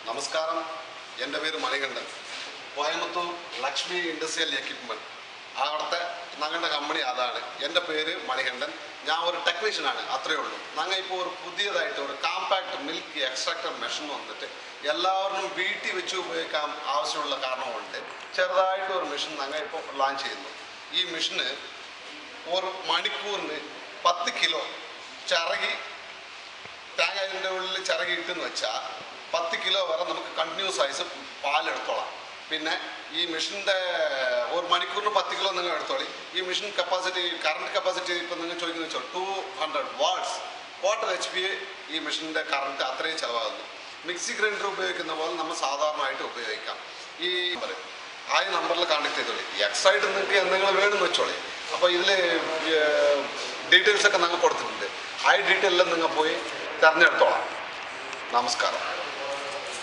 നമസ്കാരം, എൻ്റെ പേര് മണികണ്ഠൻ. കോയമ്പത്തൂർ ലക്ഷ്മി ഇൻഡസ്ട്രിയൽ എക്യുപ്മെൻറ്റ്, അവിടുത്തെ ഞങ്ങളുടെ കമ്പനി അതാണ്. എൻ്റെ പേര് മണികണ്ഠൻ. ഞാൻ ഒരു ടെക്നീഷ്യനാണ്, അത്രയേ ഉള്ളൂ. ഞങ്ങൾ ഇപ്പോൾ ഒരു പുതിയതായിട്ട് ഒരു കോമ്പാക്ട് മിൽക്ക് എക്സ്ട്രാക്ടർ മെഷീൻ വന്നിട്ട് എല്ലാവരും വീട്ടിൽ വെച്ച് ഉപയോഗിക്കാൻ ആവശ്യമുള്ള കാരണം കൊണ്ട് ചെറുതായിട്ട് ഒരു മെഷീൻ ഞങ്ങൾ ഇപ്പോൾ ലോഞ്ച് ചെയ്യുന്നു. ഈ മെഷീന് ഒരു മണിക്കൂറിന് 10 കിലോ ചിറകി തേങ്ങ ഇതിൻ്റെ ഉള്ളിൽ ചിറകിട്ടെന്ന് വെച്ചാൽ 10 കിലോ വരെ നമുക്ക് കണ്ടിന്യൂസ് ആയിട്ട് പാലെടുത്തോളാം. പിന്നെ ഈ മെഷീൻ്റെ ഒരു മണിക്കൂറിന് 10 കിലോ നിങ്ങൾ എടുത്തോളി. ഈ മെഷീൻ കപ്പാസിറ്റി, കറണ്ട് കപ്പാസിറ്റി ഇപ്പം നിങ്ങൾ ചോദിക്കുന്നത് വെച്ചാൽ 200 വാട്ട്സ്, 4 HP ഈ മെഷീൻ്റെ കറണ്ട് അത്രയും ചിലവാകുന്നു. മിക്സി ഗ്രൈൻഡർ ഉപയോഗിക്കുന്ന പോലെ നമ്മൾ സാധാരണയായിട്ട് ഉപയോഗിക്കാം. ഈ നമ്പറിൽ കോൺടാക്ട് ചെയ്തോളി. എക്സ്ട്രായിട്ട് നിങ്ങൾക്ക് എന്തെങ്കിലും വേണമെന്ന് വെച്ചോളി. അപ്പോൾ ഇതിൽ ഡീറ്റെയിൽസൊക്കെ ഞങ്ങൾ കൊടുത്തിട്ടുണ്ട്. ഡീറ്റെയിലെല്ലാം നിങ്ങൾ പോയി തിരഞ്ഞെടുത്തോളാം. നമസ്കാരം.